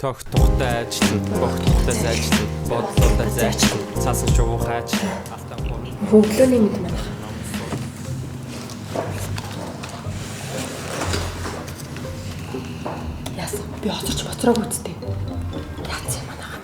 Тогтохтой ажил, богтохтой ажил, бодлоотой ажил, цаасан шувуухан ажил, алтан хүн. Хөвлөөний мэд маань. Яасан би хоцорч боцроог үзтээ. Яац юм аа.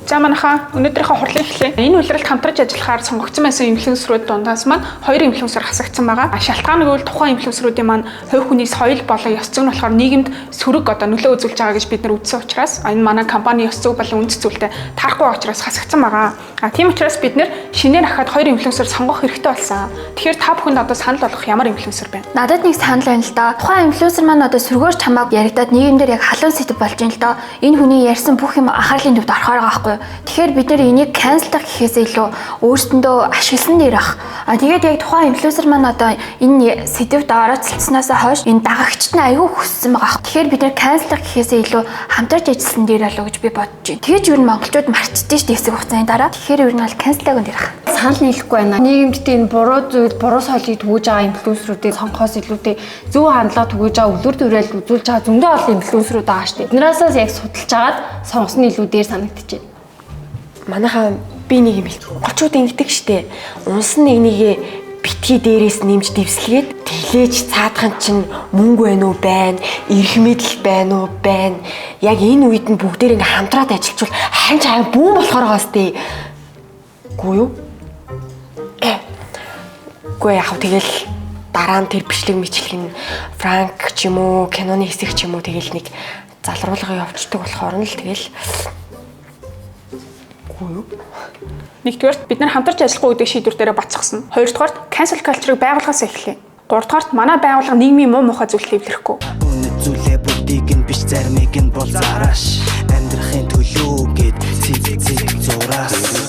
За манайхаа өнөөдрийнхөө хурлын эхлэе. Энэ үйлрэлд хамтарч ажиллахаар сонгогдсон байсан инфлюенсерүүд дундаас маань 2 инфлюенсер хасагдсан байгаа. Шалтгаан нь бол тухайн инфлюенсерүүдийн маань хувь хүний соёл болон ёс зүйн болохоор нийгэмд сөрөг нөлөө үзүүлж байгаа гэж бид нар үзсэн учраас энэ манай компани ёс зүй болон үндэс зүйлтэй таарахгүй байгаа учраас хасагдсан байгаа. Тийм учраас бид нар шинээр ахаад 2 инфлюенсер сонгох хэрэгтэй болсон. Тэгэхээр та бүхэнд одоо санал болгох ямар инфлюенсер байна? Надад нэг санал байна л да. Тухайн инфлюенсер маань одоо сөргөөрч хамаагүй яригадад нийгэмдэр яг халуун сэдв болж байна л да. Энэ хүний ярьсан бүх юм анхаарлын төвд орохоор байгаа байхгүй. Тэгэхээр бид нэр энийг cancelдах гэхээс илүү өөрсөндөө ашигласан дээр ах. Тэгээд яг тухайн инфлюенсер маань одоо энэ сэдвд орооцолцсноос хойш энэ дагагчд нь аягүй хүссэн байгаа. Тэгэхээр бид нэр cancelдах гэхээс илүү хамтарч ажилласан дээр болов гэж би бодож байна. Тэгэж юу н монголчууд мартчихжээ шүү дээ хэсэг хугацааны дараа. Тэгэхээр юу н бол cancelдаг энэ дэрх. Санал нийлэхгүй байна. Нийгэмд энэ буруу зүйл, буруу соёлыг түгэж байгаа инфлюенсерүүдийг сонгохоос илүүтэй зөв хандлага түгэж байгаа, өвлөр төрөлд үзүүлж байгаа зөндөө олон инфлюенсерүүд байгаа шүү дээ. Эднээсээс яг судалж агаад сонгосон илүү дээр санагдчихэв. Манайхаа би нэг юм хэлдэг. Голчууд ингэдэг штэ. Унс нь нэгнийгээ битгий дээрээс нэмж дэвслгээд тэглээж цаадхан чинь мөнгө байна уу байна, эрх мэдэл байна уу байна. Яг энэ үед нь бүгдээр ингээ хамтраад ажиллачвал харин ч аяа бүүн болохоор байгаа штэ. Гүү юу? Гүй яах вэ тэгэл дараа нь тэр бичлэг мичлэг нь франк ч юм уу, киноны хэсэг ч юм уу тэгэл нэг залруулга явуулдаг болохоор нь л тэгэл Нэгдүгээрт бид нар хамтарч ажиллахгүй гэдэг шийдвэр дээр бацчихсан. Хоёрдугаарт cancel culture-ыг байгуулахаас эхэллээ. Гуравдугаарт манай байгууллага нийгмийн муу мухай зүйлийг эвлэрэхгүй. Үнэ зүйлээ бүгдийг нь биш зармыг нь бол зарааш амьдрахын төлөө гэд зураас